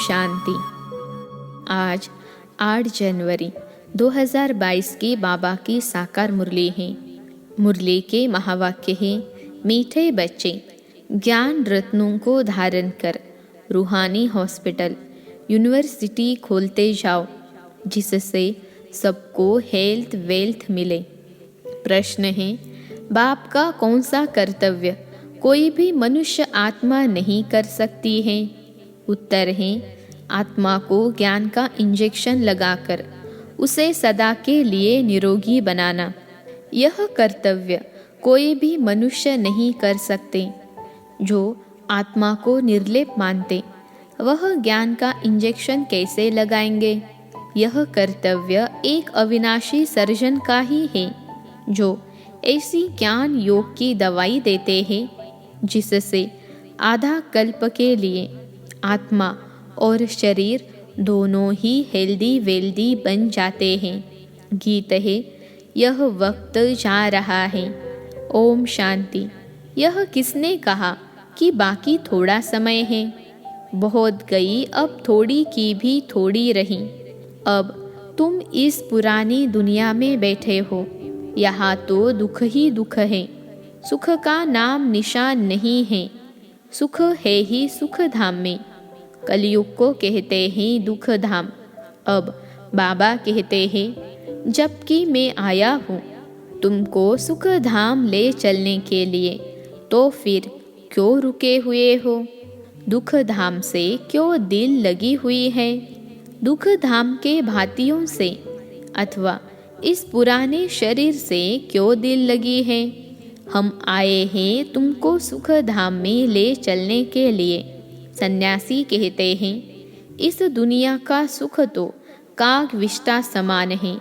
शांति। आज 8 जनवरी 2022 की बाबा की साकार मुरली है। मुरली के महावाक्य है, मीठे बच्चे ज्ञान रत्नों को धारण कर रूहानी हॉस्पिटल यूनिवर्सिटी खोलते जाओ, जिससे सबको हेल्थ वेल्थ मिले। प्रश्न है, बाप का कौन सा कर्तव्य कोई भी मनुष्य आत्मा नहीं कर सकती है? उत्तर है, आत्मा को ज्ञान का इंजेक्शन लगाकर उसे सदा के लिए निरोगी बनाना। यह कर्तव्य कोई भी मनुष्य नहीं कर सकते। जो आत्मा को निर्लेप मानते, वह ज्ञान का इंजेक्शन कैसे लगाएंगे? यह कर्तव्य एक अविनाशी सर्जन का ही है, जो ऐसी ज्ञान योग की दवाई देते हैं जिससे आधा कल्प के लिए आत्मा और शरीर दोनों ही हेल्दी वेल्दी बन जाते हैं। गीत है, यह वक्त जा रहा है। ओम शांति। यह किसने कहा कि बाकी थोड़ा समय है? बहुत गई, अब थोड़ी की भी थोड़ी रही। अब तुम इस पुरानी दुनिया में बैठे हो, यहाँ तो दुख ही दुख है। सुख का नाम निशान नहीं है। सुख है ही सुख धाम में। कलयुग को कहते हैं दुख धाम। अब बाबा कहते हैं, जबकि मैं आया हूँ तुमको सुख धाम ले चलने के लिए, तो फिर क्यों रुके हुए हो? दुख धाम से क्यों दिल लगी हुई है? दुख धाम के भांतियों से अथवा इस पुराने शरीर से क्यों दिल लगी है? हम आए हैं तुमको सुख धाम में ले चलने के लिए। सन्यासी कहते हैं, इस दुनिया का सुख तो काग विष्टा समान है,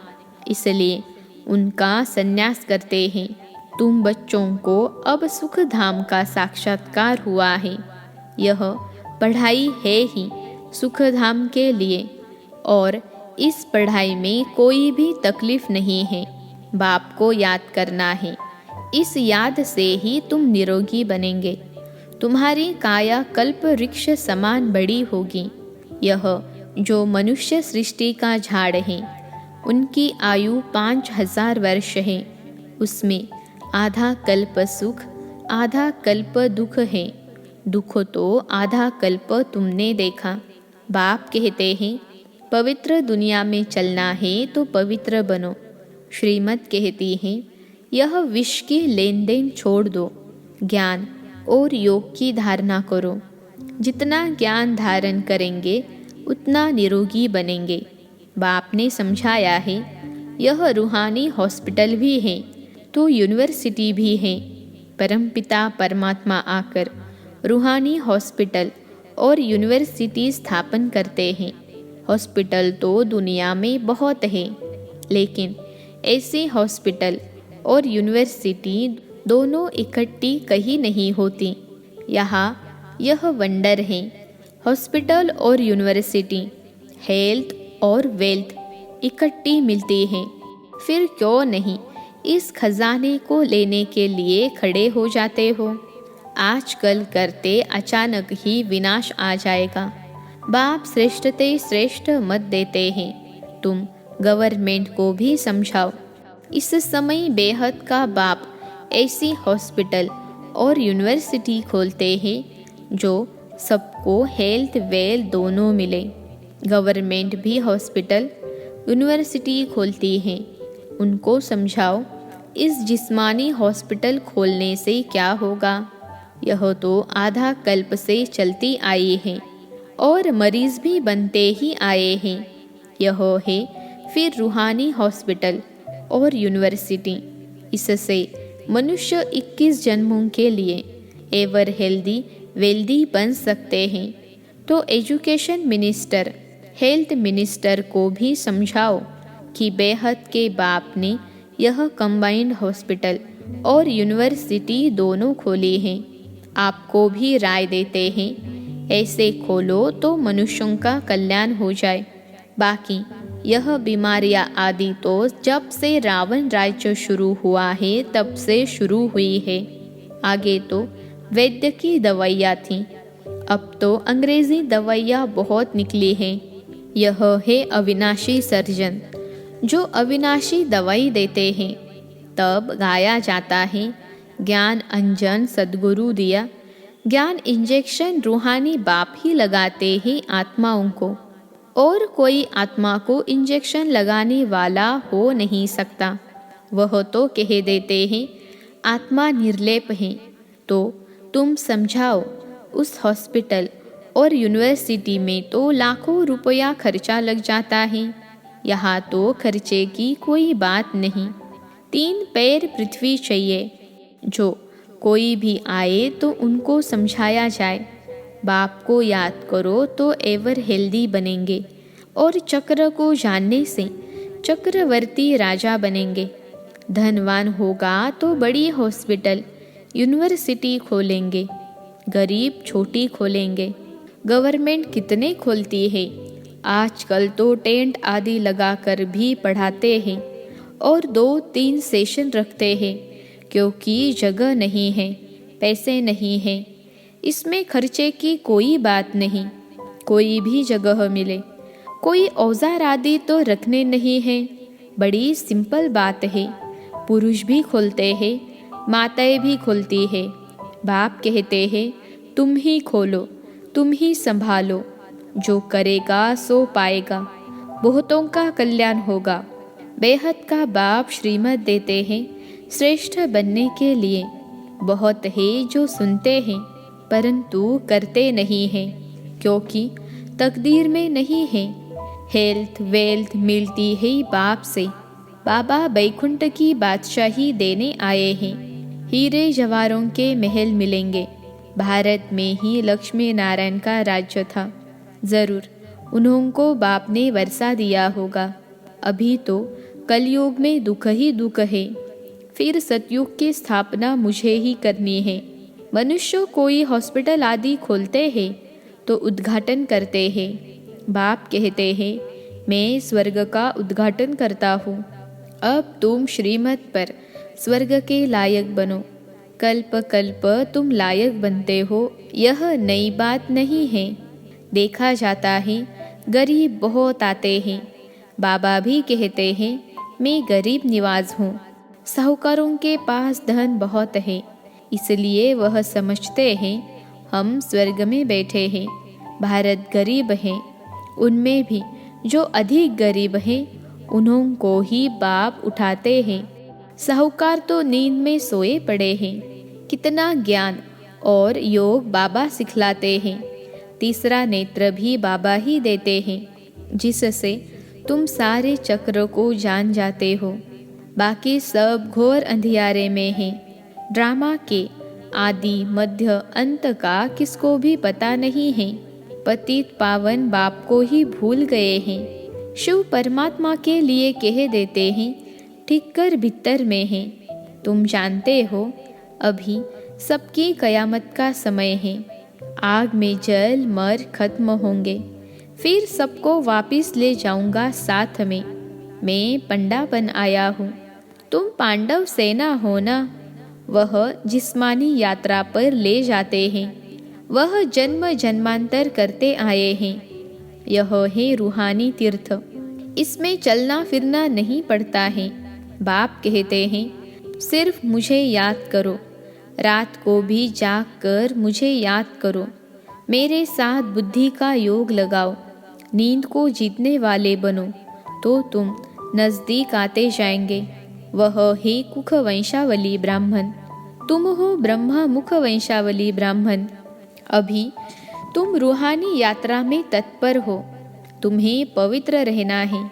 इसलिए उनका सन्यास करते हैं। तुम बच्चों को अब सुख धाम का साक्षात्कार हुआ है। यह पढ़ाई है ही सुख धाम के लिए, और इस पढ़ाई में कोई भी तकलीफ नहीं है। बाप को याद करना है, इस याद से ही तुम निरोगी बनेंगे। तुम्हारी काया कल्प वृक्ष समान बड़ी होगी। यह जो मनुष्य सृष्टि का झाड़ है, उनकी आयु 5000 वर्ष है। उसमें आधा कल्प सुख, आधा कल्प दुख है। दुख तो आधा कल्प तुमने देखा। बाप कहते हैं, पवित्र दुनिया में चलना है तो पवित्र बनो। श्रीमत कहती है, यह विष की लेन देन छोड़ दो, ज्ञान और योग की धारणा करो। जितना ज्ञान धारण करेंगे उतना निरोगी बनेंगे। बाप ने समझाया है, यह रूहानी हॉस्पिटल भी है तो यूनिवर्सिटी भी है। परमपिता परमात्मा आकर रूहानी हॉस्पिटल और यूनिवर्सिटी स्थापन करते हैं। हॉस्पिटल तो दुनिया में बहुत है, लेकिन ऐसे हॉस्पिटल और यूनिवर्सिटी दोनों इकट्ठी कहीं नहीं होती। यहाँ यह वंडर है। हॉस्पिटल और यूनिवर्सिटी हेल्थ और वेल्थ इकट्ठी मिलती हैं। फिर क्यों नहीं इस खजाने को लेने के लिए खड़े हो जाते हो? आजकल करते अचानक ही विनाश आ जाएगा। बाप श्रेष्ठते श्रेष्ठ मत देते हैं। तुम गवर्नमेंट को भी समझाओ। इस समय बेहद का बाप ऐसी हॉस्पिटल और यूनिवर्सिटी खोलते हैं जो सबको हेल्थ वेल्थ दोनों मिले। गवर्नमेंट भी हॉस्पिटल यूनिवर्सिटी खोलती है। उनको समझाओ, इस जिस्मानी हॉस्पिटल खोलने से क्या होगा? यह तो आधा कल्प से चलती आई है और मरीज भी बनते ही आए हैं। यह है फिर रूहानी हॉस्पिटल और यूनिवर्सिटी। इससे मनुष्य 21 जन्मों के लिए एवर हेल्दी वेल्दी बन सकते हैं। तो एजुकेशन मिनिस्टर, हेल्थ मिनिस्टर को भी समझाओ कि बेहद के बाप ने यह कंबाइंड हॉस्पिटल और यूनिवर्सिटी दोनों खोली हैं। आपको भी राय देते हैं, ऐसे खोलो तो मनुष्यों का कल्याण हो जाए। बाकी यह बीमारियां आदि तो जब से रावण राज्य शुरू हुआ है तब से शुरू हुई है। आगे तो वैद्य की दवाइयाँ थीं, अब तो अंग्रेजी दवाइयाँ बहुत निकली हैं। यह है अविनाशी सर्जन, जो अविनाशी दवाई देते हैं। तब गाया जाता है, ज्ञान अंजन सद्गुरु दिया। ज्ञान इंजेक्शन रूहानी बाप ही लगाते हैं आत्माओं को, और कोई आत्मा को इंजेक्शन लगाने वाला हो नहीं सकता। वह तो कह देते हैं आत्मा निर्लेप है। तो तुम समझाओ, उस हॉस्पिटल और यूनिवर्सिटी में तो लाखों रुपया खर्चा लग जाता है। यहाँ तो खर्चे की कोई बात नहीं। 3 पैर पृथ्वी चाहिए। जो कोई भी आए तो उनको समझाया जाए, बाप को याद करो तो एवर हेल्दी बनेंगे, और चक्र को जानने से चक्रवर्ती राजा बनेंगे। धनवान होगा तो बड़ी हॉस्पिटल यूनिवर्सिटी खोलेंगे, गरीब छोटी खोलेंगे। गवर्नमेंट कितने खोलती है। आजकल तो टेंट आदि लगाकर भी पढ़ाते हैं, और 2-3 सेशन रखते हैं, क्योंकि जगह नहीं है, पैसे नहीं हैं। इसमें खर्चे की कोई बात नहीं। कोई भी जगह मिले, कोई औजार आदि तो रखने नहीं है। बड़ी सिंपल बात है। पुरुष भी खोलते हैं, माताएं भी खोलती है। बाप कहते हैं तुम ही खोलो, तुम ही संभालो। जो करेगा सो पाएगा, बहुतों का कल्याण होगा। बेहद का बाप श्रीमत देते हैं श्रेष्ठ बनने के लिए। बहुत है जो सुनते हैं परंतु करते नहीं हैं, क्योंकि तकदीर में नहीं है। हेल्थ वेल्थ मिलती है बाप से। बाबा बैकुंठ की बादशाही देने आए हैं। हीरे जवाहरों के महल मिलेंगे। भारत में ही लक्ष्मी नारायण का राज्य था। ज़रूर उन्होंने बाप ने वर्षा दिया होगा। अभी तो कलयुग में दुख ही दुख है। फिर सतयुग की स्थापना मुझे ही करनी है। मनुष्य कोई हॉस्पिटल आदि खोलते हैं तो उद्घाटन करते हैं। बाप कहते हैं मैं स्वर्ग का उद्घाटन करता हूँ। अब तुम श्रीमत पर स्वर्ग के लायक बनो। कल्प कल्प तुम लायक बनते हो, यह नई बात नहीं है। देखा जाता है गरीब बहुत आते हैं। बाबा भी कहते हैं मैं गरीब निवाज हूँ। साहूकारों के पास धन बहुत है, इसलिए वह समझते हैं हम स्वर्ग में बैठे हैं। भारत गरीब है, उनमें भी जो अधिक गरीब हैं उन्होंने ही बाप उठाते हैं। साहूकार तो नींद में सोए पड़े हैं। कितना ज्ञान और योग बाबा सिखलाते हैं। तीसरा नेत्र भी बाबा ही देते हैं, जिससे तुम सारे चक्र को जान जाते हो। बाकी सब घोर अंधियारे में हैं। ड्रामा के आदि मध्य अंत का किसको भी पता नहीं है। पतित पावन बाप को ही भूल गए हैं। शिव परमात्मा के लिए कह देते हैं ठीक कर भीतर में है। तुम जानते हो अभी सबकी कयामत का समय है। आग में जल मर खत्म होंगे, फिर सबको वापिस ले जाऊंगा साथ में। मैं पंडा बन आया हूँ, तुम पांडव सेना हो ना। वह जिस्मानी यात्रा पर ले जाते हैं, वह जन्म जन्मांतर करते आए हैं। यह है रूहानी तीर्थ, इसमें चलना फिरना नहीं पड़ता है। बाप कहते हैं सिर्फ मुझे याद करो, रात को भी जाग कर मुझे याद करो। मेरे साथ बुद्धि का योग लगाओ, नींद को जीतने वाले बनो, तो तुम नज़दीक आते जाएंगे। वह है कुख वंशावली ब्राह्मण, तुम हो ब्रह्मा मुख वंशावली ब्राह्मण। अभी तुम रूहानी यात्रा में तत्पर हो, तुम्हें पवित्र रहना है।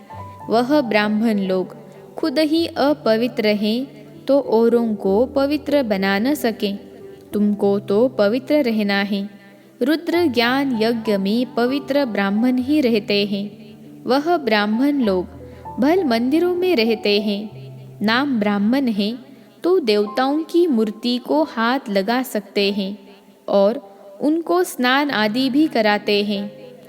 वह ब्राह्मण लोग खुद ही अपवित्र हैं तो औरों को पवित्र बना न सकें। तुमको तो पवित्र रहना है। रुद्र ज्ञान यज्ञ में पवित्र ब्राह्मण ही रहते हैं। वह ब्राह्मण लोग भल मंदिरों में रहते हैं। नाम ब्राह्मण है तो देवताओं की मूर्ति को हाथ लगा सकते हैं और उनको स्नान आदि भी कराते हैं,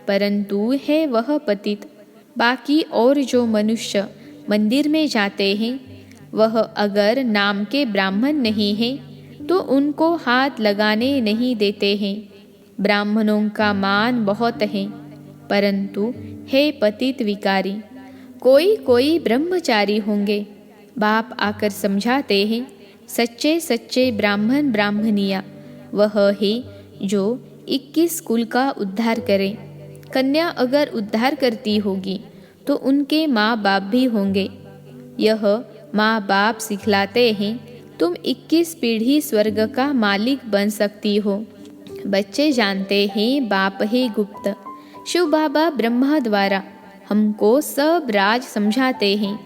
परंतु है वह पतित। बाकी और जो मनुष्य मंदिर में जाते हैं वह अगर नाम के ब्राह्मण नहीं हैं तो उनको हाथ लगाने नहीं देते हैं। ब्राह्मणों का मान बहुत है, परंतु है पतित विकारी। कोई कोई ब्रह्मचारी होंगे। बाप आकर समझाते हैं, सच्चे सच्चे ब्राह्मण ब्राह्मणिया वह है जो 21 कुल का उद्धार करे। कन्या अगर उद्धार करती होगी तो उनके माँ बाप भी होंगे। यह माँ बाप सिखलाते हैं, तुम 21 पीढ़ी स्वर्ग का मालिक बन सकती हो। बच्चे जानते हैं बाप है गुप्त। शिव बाबा ब्रह्मा द्वारा हमको सब राज समझाते हैं।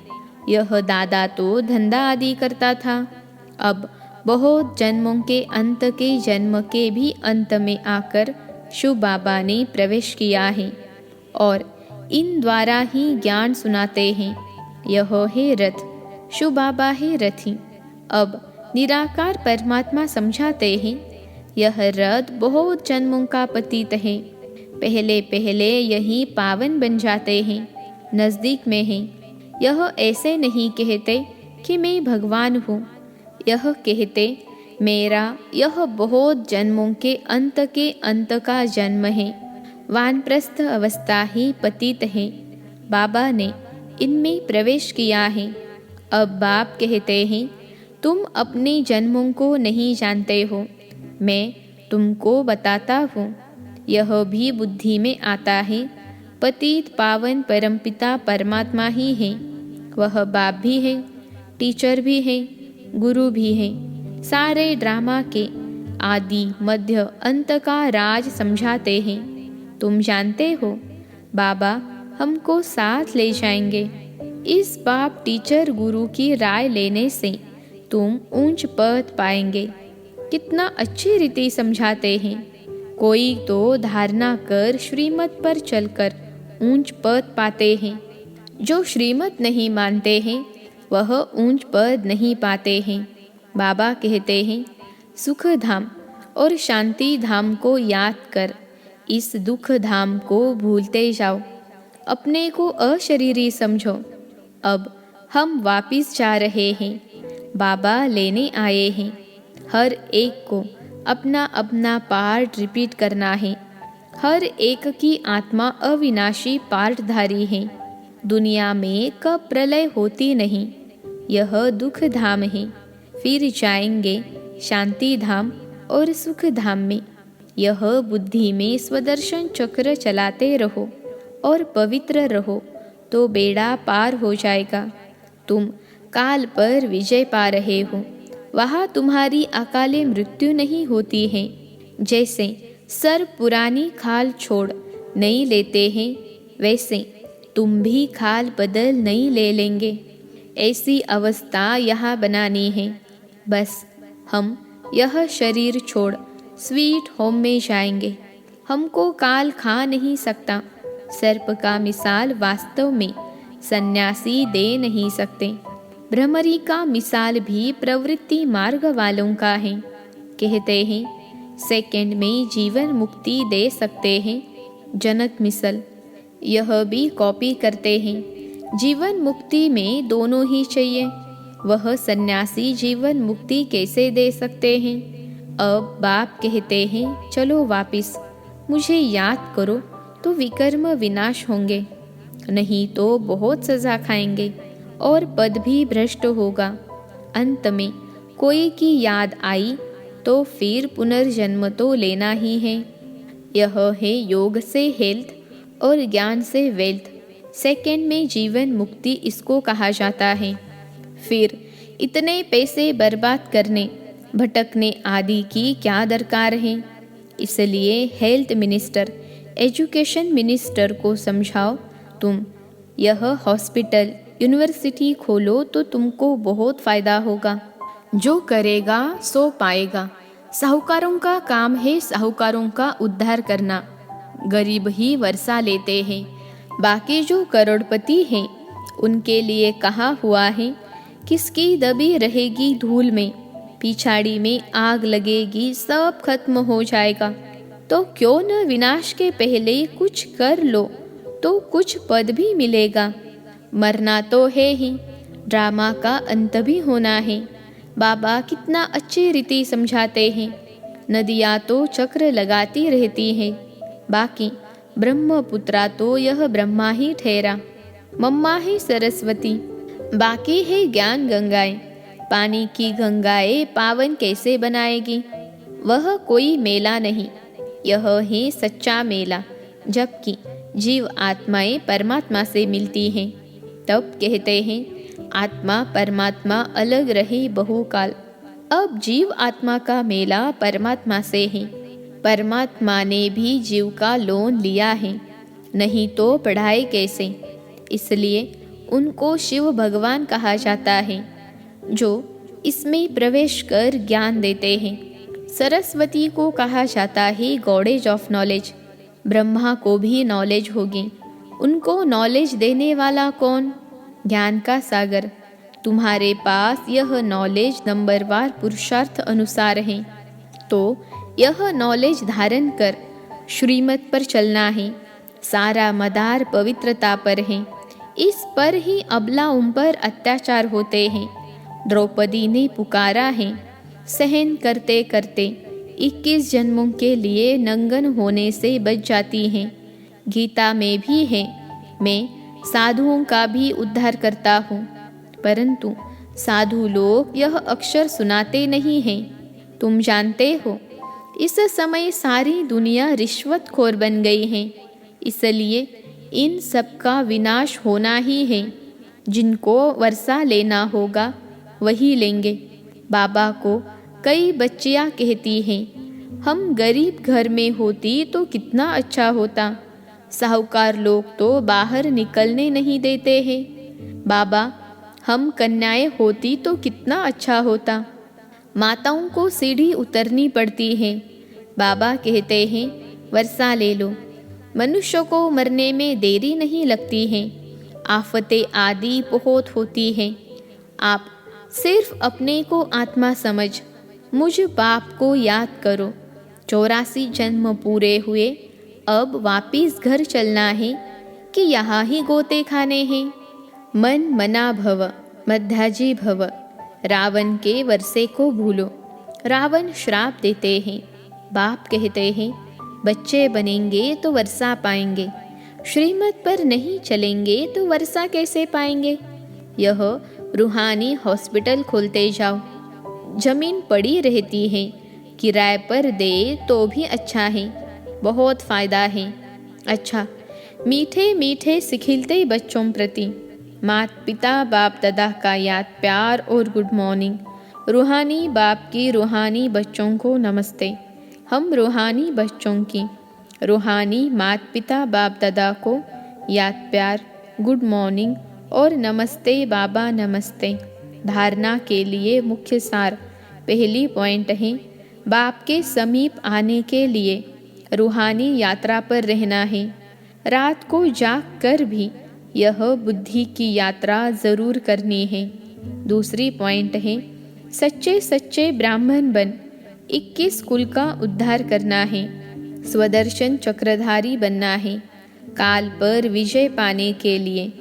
यह दादा तो धंधा आदि करता था, अब बहुत जन्मों के अंत के जन्म के भी अंत में आकर शिव बाबा ने प्रवेश किया है और इन द्वारा ही ज्ञान सुनाते हैं। यह है रथ, शिव बाबा है रथी। अब निराकार परमात्मा समझाते हैं, यह रथ बहुत जन्मों का पतित है। पहले पहले यही पावन बन जाते हैं, नज़दीक में हैं। यह ऐसे नहीं कहते कि मैं भगवान हूँ, यह कहते मेरा यह बहुत जन्मों के अंत का जन्म है। वानप्रस्थ अवस्था ही पतित है, बाबा ने इनमें प्रवेश किया है। अब बाप कहते हैं, तुम अपने जन्मों को नहीं जानते हो, मैं तुमको बताता हूँ। यह भी बुद्धि में आता है, पतित पावन परमपिता परमात्मा ही है। वह बाप भी है, टीचर भी है, गुरु भी है। सारे ड्रामा के आदि मध्य अंत का राज समझाते हैं। तुम जानते हो बाबा हमको साथ ले जाएंगे। इस बाप टीचर गुरु की राय लेने से तुम ऊंच पद पाएंगे। कितना अच्छी रीति समझाते हैं। कोई तो धारणा कर श्रीमत पर चलकर ऊंच पद पाते हैं, जो श्रीमत नहीं मानते हैं वह ऊंच पद नहीं पाते हैं। बाबा कहते हैं, सुख धाम और शांति धाम को याद कर, इस दुख धाम को भूलते जाओ। अपने को अशरीरी समझो। अब हम वापिस जा रहे हैं, बाबा लेने आए हैं। हर एक को अपना अपना पार्ट रिपीट करना है। हर एक की आत्मा अविनाशी पार्टधारी है। दुनिया में कब प्रलय होती नहीं, यह दुख धाम है। फिर जाएंगे शांति धाम और सुख धाम में। यह बुद्धि में स्वदर्शन चक्र चलाते रहो और पवित्र रहो तो बेड़ा पार हो जाएगा। तुम काल पर विजय पा रहे हो, वहाँ तुम्हारी अकाले मृत्यु नहीं होती है। जैसे सर्प पुरानी खाल छोड़ नई लेते हैं, वैसे तुम भी खाल बदल नई ले लेंगे। ऐसी अवस्था यहाँ बनानी है। बस हम यह शरीर छोड़ स्वीट होम में जाएंगे। हमको काल खा नहीं सकता। सर्प का मिसाल वास्तव में सन्यासी दे नहीं सकते। भ्रमरी का मिसाल भी प्रवृत्ति मार्ग वालों का है। कहते हैं सेकंड में जीवन मुक्ति दे सकते हैं, जनक मिसल। यह भी कॉपी करते हैं। जीवन मुक्ति में दोनों ही चाहिए। वह सन्यासी जीवन मुक्ति कैसे दे सकते हैं? अब बाप कहते हैं, चलो वापिस, मुझे याद करो तो विकर्म विनाश होंगे, नहीं तो बहुत सजा खाएंगे और पद भी भ्रष्ट होगा। अंत में कोई की याद आई तो फिर पुनर्जन्म तो लेना ही है। यह है योग से हेल्थ और ज्ञान से वेल्थ। सेकंड में जीवन मुक्ति इसको कहा जाता है। फिर इतने पैसे बर्बाद करने भटकने आदि की क्या दरकार है? इसलिए हेल्थ मिनिस्टर, एजुकेशन मिनिस्टर को समझाओ, तुम यह हॉस्पिटल यूनिवर्सिटी खोलो तो तुमको बहुत फ़ायदा होगा। जो करेगा सो पाएगा। साहूकारों का काम है साहूकारों का उद्धार करना। गरीब ही वर्षा लेते हैं, बाकी जो करोड़पति हैं उनके लिए कहा हुआ है, किसकी दबी रहेगी धूल में, पिछाड़ी में आग लगेगी, सब खत्म हो जाएगा। तो क्यों न विनाश के पहले कुछ कर लो तो कुछ पद भी मिलेगा। मरना तो है ही, ड्रामा का अंत भी होना है। बाबा कितना अच्छी रीति समझाते हैं। नदियाँ तो चक्र लगाती रहती हैं, बाकी ब्रह्मपुत्रा तो यह ब्रह्मा ही ठहरा। मम्मा है सरस्वती, बाकी है ज्ञान गंगाएं। पानी की गंगाएं पावन कैसे बनाएगी? वह कोई मेला नहीं, यह है सच्चा मेला। जबकि जीव आत्माएं परमात्मा से मिलती हैं, तब कहते हैं आत्मा परमात्मा अलग रहे बहुकाल। अब जीव आत्मा का मेला परमात्मा से है। परमात्मा ने भी जीव का लोन लिया है, नहीं तो पढ़ाए कैसे? इसलिए उनको शिव भगवान कहा जाता है, जो इसमें प्रवेश कर ज्ञान देते हैं। सरस्वती को कहा जाता है गॉडेज ऑफ नॉलेज। ब्रह्मा को भी नॉलेज होगी, उनको नॉलेज देने वाला कौन? ज्ञान का सागर। तुम्हारे पास यह नॉलेज नंबरवार पुरुषार्थ अनुसार है, तो यह नॉलेज धारण कर श्रीमत पर चलना है। सारा मदार पवित्रता पर है, इस पर ही अबलाओं पर अत्याचार होते हैं। द्रौपदी ने पुकारा है, सहन करते करते 21 जन्मों के लिए नंगन होने से बच जाती हैं। गीता में भी है, मैं साधुओं का भी उद्धार करता हूँ, परंतु साधु लोग यह अक्षर सुनाते नहीं हैं। तुम जानते हो, इस समय सारी दुनिया रिश्वतखोर बन गई है, इसलिए इन सब का विनाश होना ही है। जिनको वर्षा लेना होगा वही लेंगे। बाबा को कई बच्चियां कहती हैं, हम गरीब घर में होती तो कितना अच्छा होता। साहूकार लोग तो बाहर निकलने नहीं देते हैं। बाबा, हम कन्याएं होती तो कितना अच्छा होता। माताओं को सीढ़ी उतरनी पड़ती है। बाबा कहते हैं, वर्षा ले लो। मनुष्य को मरने में देरी नहीं लगती है। आफतें आदि बहुत होती हैं। आप सिर्फ अपने को आत्मा समझ मुझ बाप को याद करो। 84 जन्म पूरे हुए, अब वापिस घर चलना है कि यहाँ ही गोते खाने हैं? मन मना भव, मध्याजी भव। रावण के वर्षे को भूलो। रावण श्राप देते हैं, बाप कहते हैं बच्चे बनेंगे तो वर्षा पाएंगे, श्रीमत पर नहीं चलेंगे तो वर्षा कैसे पाएंगे? यह रूहानी हॉस्पिटल खोलते जाओ। जमीन पड़ी रहती है, किराए पर दे तो भी अच्छा है, बहुत फ़ायदा है। अच्छा, मीठे मीठे सिखिलते बच्चों प्रति मात पिता बाप दादा का याद प्यार और गुड मॉर्निंग। रूहानी बाप की रूहानी बच्चों को नमस्ते। हम रूहानी बच्चों की रूहानी मात पिता बाप दादा को याद प्यार, गुड मॉर्निंग और नमस्ते बाबा नमस्ते। धारणा के लिए मुख्य सार। पहली पॉइंट है, बाप के समीप आने के लिए रूहानी यात्रा पर रहना है। रात को जाग कर भी यह बुद्धि की यात्रा जरूर करनी है। दूसरी पॉइंट है, सच्चे सच्चे ब्राह्मण बन 21 कुल का उद्धार करना है। स्वदर्शन चक्रधारी बनना है। काल पर विजय पाने के लिए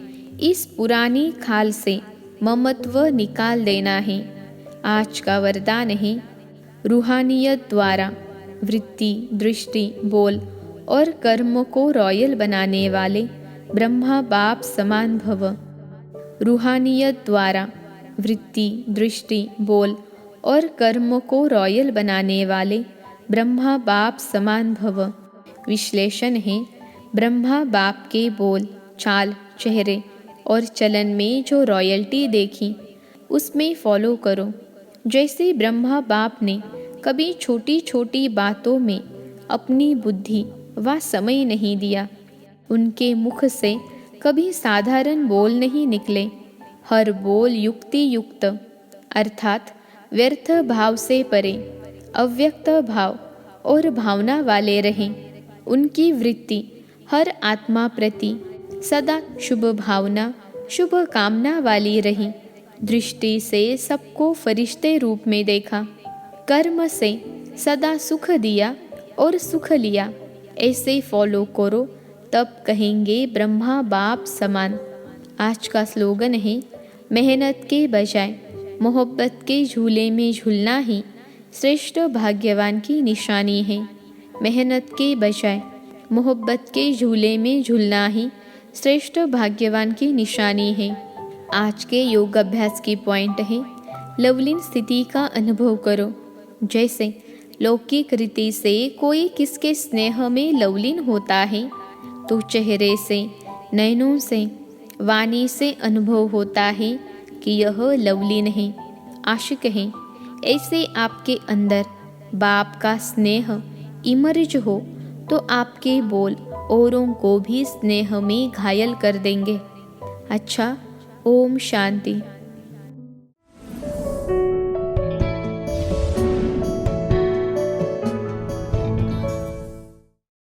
इस पुरानी खाल से ममत्व निकाल देना है। आज का वरदान है, रूहानियत द्वारा वृत्ति, दृष्टि, बोल और कर्म को रॉयल बनाने वाले ब्रह्मा बाप समान भव। रूहानियत द्वारा वृत्ति, दृष्टि, बोल और कर्म को रॉयल बनाने वाले ब्रह्मा बाप समान भव। विश्लेषण है, ब्रह्मा बाप के बोल, चाल, चेहरे और चलन में जो रॉयल्टी देखी उसमें फॉलो करो। जैसे ब्रह्मा बाप ने कभी छोटी छोटी बातों में अपनी बुद्धि व समय नहीं दिया, उनके मुख से कभी साधारण बोल नहीं निकले। हर बोल युक्ति युक्त अर्थात व्यर्थ भाव से परे, अव्यक्त भाव और भावना वाले रहें। उनकी वृत्ति हर आत्मा प्रति सदा शुभ भावना, शुभ कामना वाली रही। दृष्टि से सबको फरिश्ते रूप में देखा। कर्म से सदा सुख दिया और सुख लिया। ऐसे फॉलो करो, तब कहेंगे ब्रह्मा बाप समान। आज का स्लोगन है, मेहनत के बजाय मोहब्बत के झूले में झूलना ही श्रेष्ठ भाग्यवान की निशानी है। मेहनत के बजाय मोहब्बत के झूले में झूलना ही श्रेष्ठ भाग्यवान की निशानी है। आज के योग अभ्यास की पॉइंट है, लवलीन स्थिति का अनुभव करो। जैसे लौकिक रीति से कोई किसके स्नेह में लवलीन होता है तो चेहरे से, नैनों से, वाणी से अनुभव होता है कि यह लवलीन है, आशिक है। ऐसे आपके अंदर बाप का स्नेह इमर्ज हो तो आपके बोल औरों को भी स्नेह में घायल कर देंगे। अच्छा, ओम शांति।